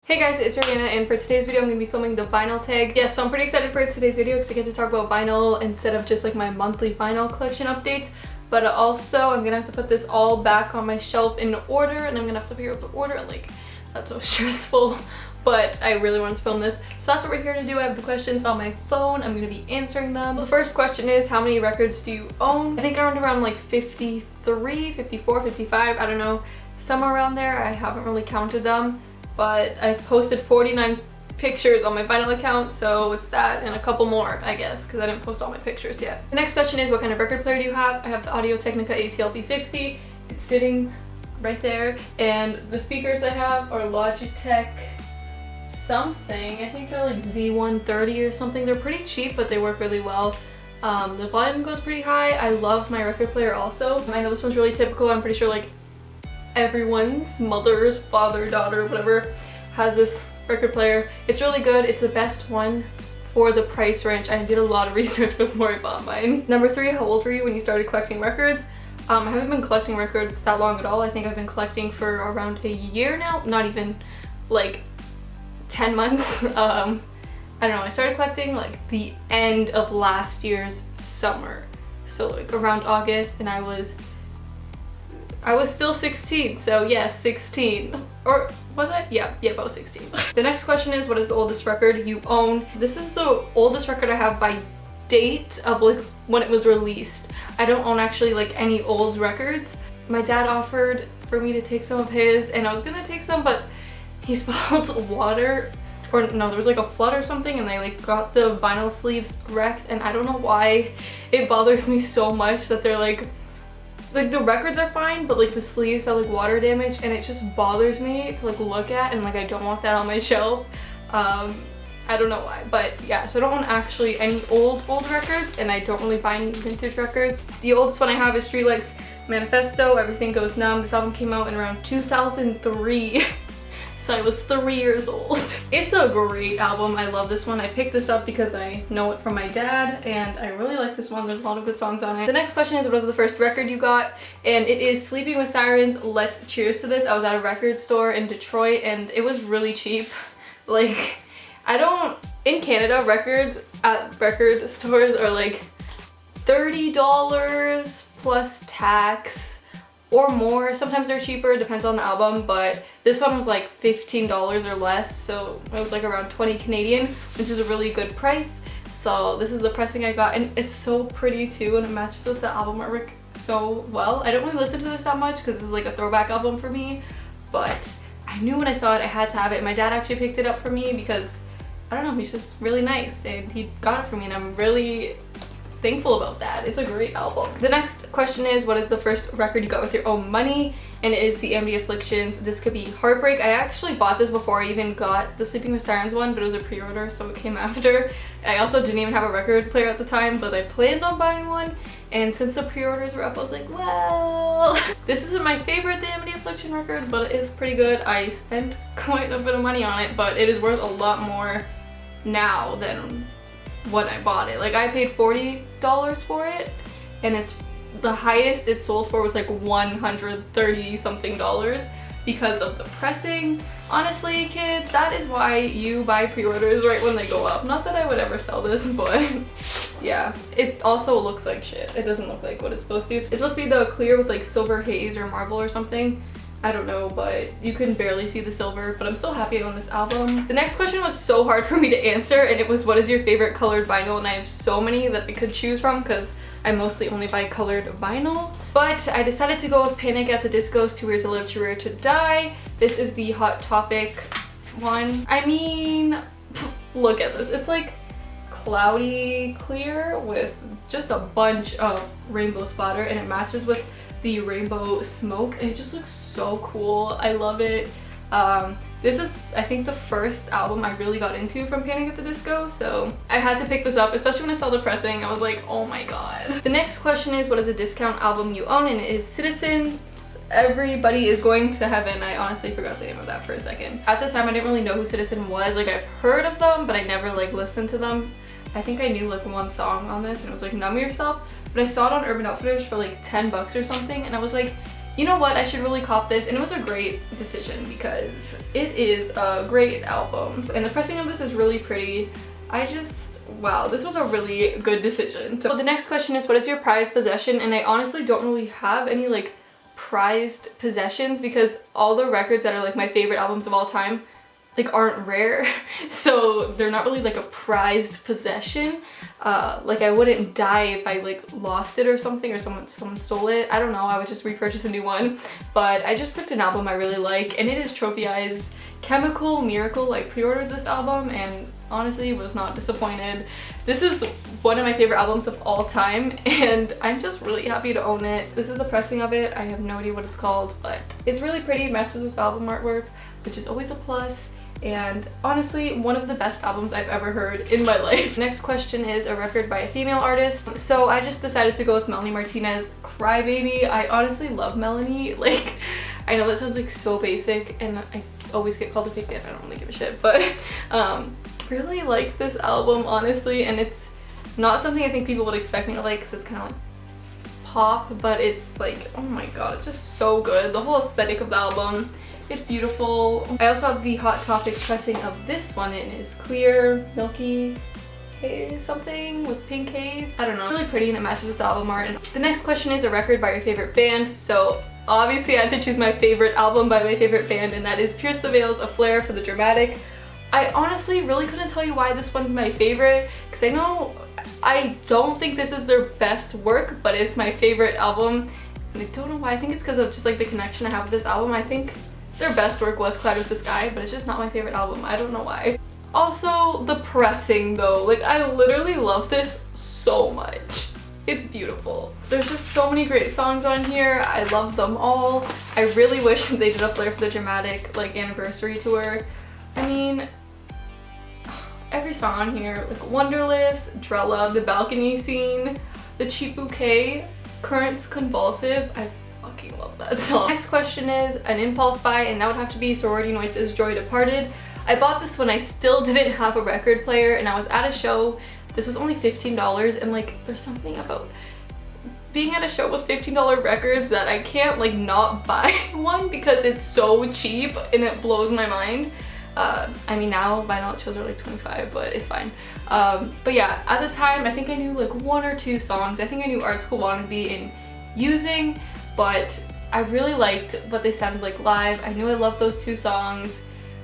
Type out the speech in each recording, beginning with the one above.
Hey guys, it's Ariana, and for today's video I'm going to be filming the vinyl tag. Yes, so I'm pretty excited for today's video because I get to talk about vinyl instead of just like my monthly vinyl collection updates. But also I'm going to have to put this all back on my shelf in order, and I'm going to have to figure out the order, and like that's so stressful. But I really wanted to film this, so that's what we're here to do. I have the questions on my phone. I'm going to be answering them. The first question is, how many records do you own? I think I owned around like 53, 54, 55, I don't know, somewhere around there. I haven't really counted them. But I've posted 49 pictures on my vinyl account, so it's that and a couple more, I guess, because I didn't post all my pictures yet. The next question is, what kind of record player do you have? I have the Audio-Technica ACL B60. It's sitting right there, and the speakers I have are Logitech something. I think they're like Z130 or something. They're pretty cheap, but they work really well. The volume goes pretty high. I love my record player also. I know this one's really typical. I'm pretty sure like everyone's mother's, father, daughter, whatever has this record player. It's really good. It's the best one for the price range. I did a lot of research before I bought mine. Number 3, how old were you when you started collecting records? I haven't been collecting records that long at all. I think I've been collecting for around a year now, not even like 10 months. I don't know, I started collecting like the end of last year's summer, so like around August, and I was still 16, so yes, 16. Or was I? Yeah, about 16. The next question is, what is the oldest record you own? This is the oldest record I have by date of like when it was released. I don't own actually like any old records. My dad offered for me to take some of his, and I was gonna take some, but he spilled water, or no, there was like a flood or something, and they like got the vinyl sleeves wrecked, and I don't know why it bothers me so much that they're like the records are fine, but like the sleeves have like water damage, and it just bothers me to like look at, and like I don't want that on my shelf. I don't know why, but yeah, so I don't own actually any old records, and I don't really buy any vintage records. The oldest one I have is Streetlights Manifesto, Everything Goes Numb. This album came out in around 2003. So I was 3 years old. It's a great album. I love this one. I picked this up because I know it from my dad, and I really like this one. There's a lot of good songs on it. The next question is, what was the first record you got? And it is Sleeping with Sirens, Let's Cheers to This. I was at a record store in Detroit, and it was really cheap. Like, in Canada, records at record stores are like $30 plus tax or more. Sometimes they're cheaper, depends on the album, but this one was like $15 or less, so it was like around 20 Canadian, which is a really good price. So this is the pressing I got, and it's so pretty too, and it matches with the album artwork so well. I don't really listen to this that much because this is like a throwback album for me, but I knew when I saw it I had to have it, and my dad actually picked it up for me because, I don't know, he's just really nice, and he got it for me, and I'm really thankful about that. It's a great album. The next question is, what is the first record you got with your own money? And it is the MD Afflictions, This Could Be Heartbreak. I actually bought this before I even got the Sleeping with Sirens one, but it was a pre-order, so it came after. I also didn't even have a record player at the time, but I planned on buying one, and since the pre-orders were up, I was like, well, this isn't my favorite, the MD Affliction record, but it is pretty good. I spent quite a bit of money on it, but it is worth a lot more now than when I bought it. Like, I paid $40 for it, and it's the highest it sold for was like $130 something because of the pressing. Honestly, kids, that is why you buy pre-orders right when they go up. Not that I would ever sell this, but yeah. It also looks like shit. It doesn't look like what it's supposed to. It's supposed to be the clear with like silver haze or marble or something. I don't know, but you can barely see the silver, but I'm still happy on this album. The next question was so hard for me to answer, and it was, what is your favorite colored vinyl? And I have so many that I could choose from because I mostly only buy colored vinyl. But I decided to go with Panic at the Disco's Too Weird to Live, Too Rare to Die. This is the Hot Topic one. I mean, look at this. It's like cloudy clear with just a bunch of rainbow splatter, and it matches with the rainbow smoke, and it just looks so cool. I love it. This is, I think, the first album I really got into from Panic at the Disco, so I had to pick this up, especially when I saw the pressing. I was like, oh my god. The next question is, what is a discount album you own? And it is Citizen, Everybody Is Going to Heaven. I honestly forgot the name of that for a second. At the time, I didn't really know who Citizen was. Like, I've heard of them, but I never like listened to them. I think I knew like one song on this, and it was like Numb Yourself, but I saw it on Urban Outfitters for like 10 bucks or something, and I was like, you know what, I should really cop this, and it was a great decision because it is a great album. And the pressing of this is really pretty. Wow, this was a really good decision. So the next question is, what is your prized possession? And I honestly don't really have any like prized possessions because all the records that are like my favorite albums of all time like aren't rare, so they're not really like a prized possession. Like I wouldn't die if I like lost it or something, or someone stole it. I don't know, I would just repurchase a new one. But I just picked an album I really like, and it is Trophy Eye's Chemical Miracle. I pre-ordered this album and honestly was not disappointed. This is one of my favorite albums of all time, and I'm just really happy to own it. This is the pressing of it. I have no idea what it's called, but it's really pretty. It matches with album artwork, which is always a plus. And honestly, one of the best albums I've ever heard in my life. Next question is a record by a female artist. So I just decided to go with Melanie Martinez, Crybaby. I honestly love Melanie. Like, I know that sounds like so basic, and I always get called a fake fan. I don't really give a shit, but really like this album, honestly. And it's not something I think people would expect me to like because it's kind of like pop, but it's like, oh my god, it's just so good. The whole aesthetic of the album, it's beautiful. I also have the Hot Topic pressing of this one. It is clear, milky haze something with pink haze. I don't know. It's really pretty and it matches with the album art. And the next question is a record by your favorite band. So obviously I had to choose my favorite album by my favorite band, and that is Pierce the Veil's A Flare for the Dramatic. I honestly really couldn't tell you why this one's my favorite, because I don't think this is their best work, but it's my favorite album. And I don't know why. I think it's because of just like the connection I have with this album. I think their best work was Cloud with the Sky, but it's just not my favorite album. I don't know why. Also, the pressing though. Like, I literally love this so much. It's beautiful. There's just so many great songs on here. I love them all. I really wish they did a Flare for the Dramatic like anniversary tour. I mean, every song on here, like Wonderless, Drella, The Balcony Scene, The Cheap Bouquet, Currents Convulsive. I fucking love that song. Next question is an impulse buy, and that would have to be Sorority Noise's Joy Departed. I bought this when I still didn't have a record player and I was at a show. This was only $15, and like there's something about being at a show with $15 records that I can't like not buy one because it's so cheap and it blows my mind. I mean, now vinyl shows are like 25, but it's fine. But yeah, at the time I think I knew like one or two songs. I think I knew Art School Wannabe and Using, but I really liked what they sounded like live. I knew I loved those two songs.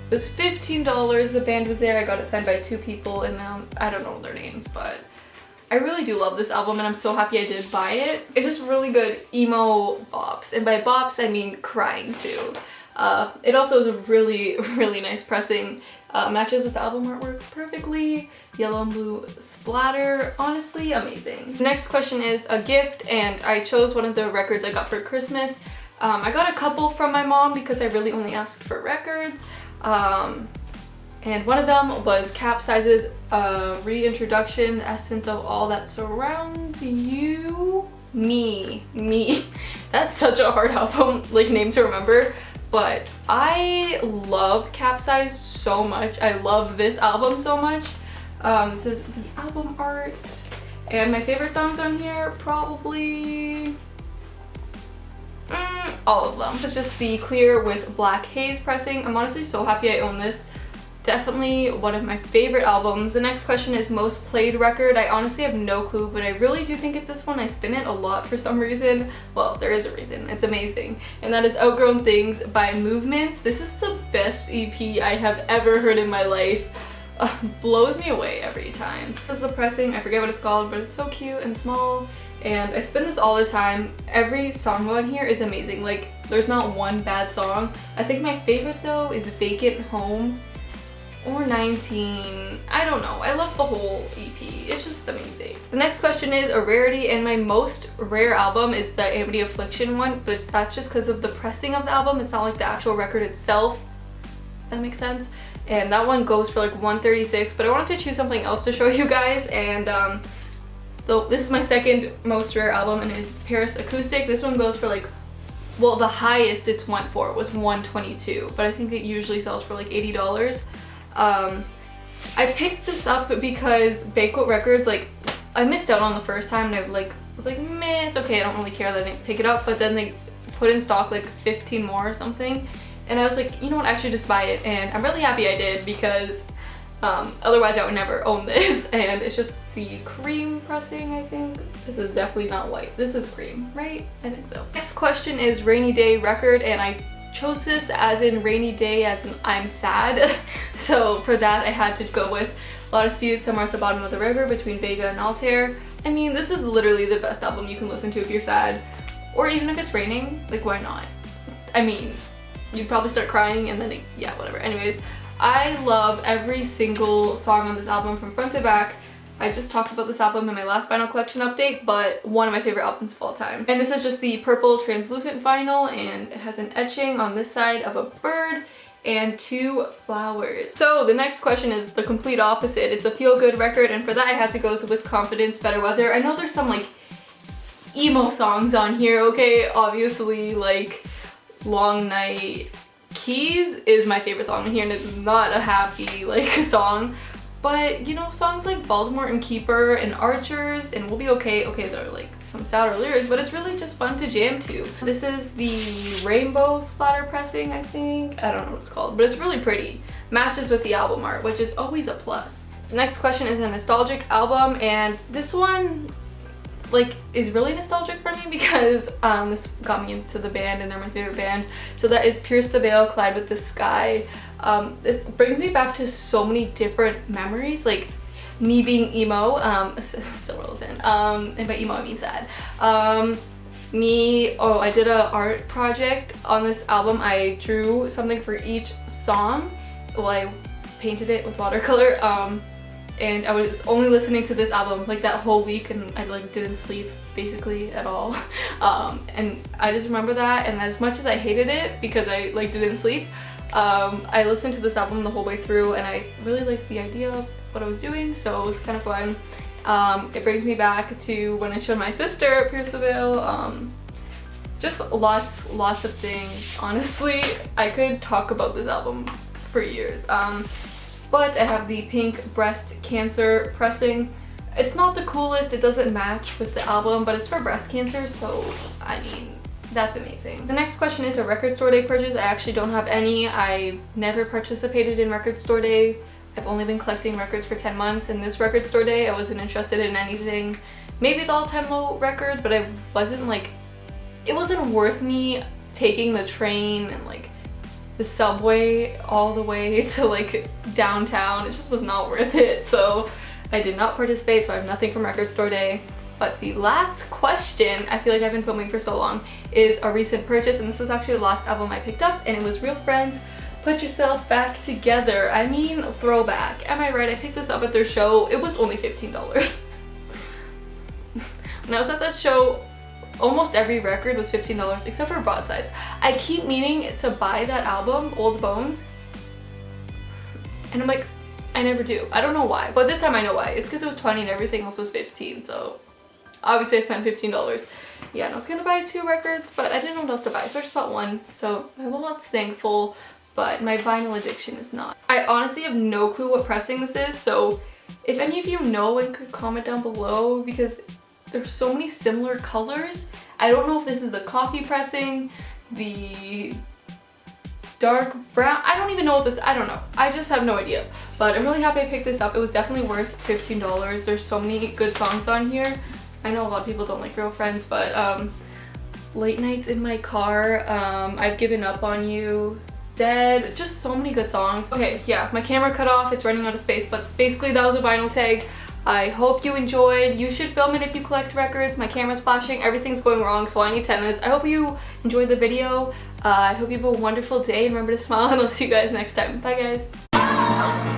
It was $15, the band was there. I got it signed by two people, and I don't know their names, but I really do love this album and I'm so happy I did buy it. It's just really good emo bops, and by bops I mean crying too. It also is a really, really nice pressing. Matches with the album artwork perfectly. Yellow and blue splatter. Honestly, amazing. The next question is a gift, and I chose one of the records I got for Christmas. I got a couple from my mom because I really only asked for records. And one of them was Capsize's Reintroduction, the Essence of All That Surrounds You. Me. That's such a hard album like name to remember. But I love Capsize so much. I love this album so much. This is the album art. And my favorite songs on here, probably all of them. This is just the clear with black haze pressing. I'm honestly so happy I own this. Definitely one of my favorite albums. The next question is most played record. I honestly have no clue, but I really do think it's this one. I spin it a lot for some reason. Well, there is a reason. It's amazing. And that is Outgrown Things by Movements. This is the best EP I have ever heard in my life. Blows me away every time. This is the pressing. I forget what it's called, but it's so cute and small. And I spin this all the time. Every song on here is amazing. Like, there's not one bad song. I think my favorite though is Vacant Home. Or 19, I don't know. I love the whole EP. It's just amazing. The next question is a rarity, and my most rare album is the Amity Affliction one, but that's just because of the pressing of the album. It's not like the actual record itself, if that makes sense. And that one goes for like $136, but I wanted to choose something else to show you guys, and this is my second most rare album, and it is Paris Acoustic. This one goes for like, well, the highest it's went for was $122, but I think it usually sells for like $80. I picked this up because Banquet Records, like, I missed out on the first time, and I was like, meh, it's okay, I don't really care that I didn't pick it up, but then they put in stock like 15 more or something, and I was like, you know what, I should just buy it, and I'm really happy I did because otherwise I would never own this. And it's just the cream pressing, I think. This is definitely not white. This is cream, right? I think so. Next question is Rainy Day record, and I chose this as in rainy day as in I'm sad. So for that I had to go with A Lot of Disputes, Somewhere at the Bottom of the River between Vega and Altair. I mean, this is literally the best album you can listen to if you're sad, or even if it's raining. Like, why not? I mean, you'd probably start crying and then yeah, whatever. Anyways, I love every single song on this album from front to back. I just talked about this album in my last vinyl collection update, but one of my favorite albums of all time. And this is just the purple translucent vinyl, and it has an etching on this side of a bird and 2 flowers. So the next question is the complete opposite. It's a feel-good record, and for that I had to go with Confidence, Better Weather. I know there's some like emo songs on here, okay? Obviously, like Long Night Keys is my favorite song in here, and it's not a happy like song. But, you know, songs like Baltimore and Keeper and Archers and We'll Be Okay, okay, they're like some sadder lyrics, but it's really just fun to jam to. This is the rainbow splatter pressing, I think. I don't know what it's called, but it's really pretty. Matches with the album art, which is always a plus. The next question is a nostalgic album, and this one like is really nostalgic for me because this got me into the band and they're my favorite band. So that is Pierce the Veil, Collide with the Sky. This brings me back to so many different memories, like me being emo, this is so relevant, and by emo I mean sad. I did an art project on this album. I drew something for each song. Well, I painted it with watercolor, and I was only listening to this album like that whole week, and I like didn't sleep basically at all. And I just remember that, and as much as I hated it because I like didn't sleep, I listened to this album the whole way through, and I really liked the idea of what I was doing, so it was kind of fun. It brings me back to when I showed my sister Pierce the Veil. Just lots of things. Honestly, I could talk about this album for years. But I have the pink breast cancer pressing. It's not the coolest, it doesn't match with the album, but it's for breast cancer, so I mean, that's amazing. The next question is a record store day purchase. I actually don't have any. I never participated in record store day. I've only been collecting records for 10 months, and this record store day I wasn't interested in anything. Maybe the All Time Low record, but I wasn't like, it wasn't worth me taking the train and like the subway all the way to like downtown. It just was not worth it, so I did not participate, so I have nothing from record store day. But the last question, I feel like I've been filming for so long, is a recent purchase, and this is actually the last album I picked up, and it was Real Friends, Put Yourself Back Together. I mean, throwback. Am I right? I picked this up at their show. It was only $15. When I was at that show, almost every record was $15 except for Broadsides. I keep meaning to buy that album, Old Bones, and I'm like, I never do. I don't know why, but this time I know why. It's because it was 20 and everything else was 15, so obviously I spent $15. Yeah, and I was gonna buy 2 records, but I didn't know what else to buy, so I just bought 1. So my wallet's thankful, but my vinyl addiction is not. I honestly have no clue what pressing this is, so if any of you know and could comment down below, because there's so many similar colors. I don't know if this is the coffee pressing, the dark brown, I don't even know what this, I don't know. I just have no idea. But I'm really happy I picked this up. It was definitely worth $15. There's so many good songs on here. I know a lot of people don't like Real Friends, but Late Nights in My Car, I've Given Up on You, Dead, just so many good songs. Okay, yeah, my camera cut off, it's running out of space, but basically that was a vinyl tag. I hope you enjoyed. You should film it if you collect records. My camera's flashing, everything's going wrong, so I need tennis. I hope you enjoyed the video. I hope you have a wonderful day. Remember to smile, and I'll see you guys next time. Bye guys.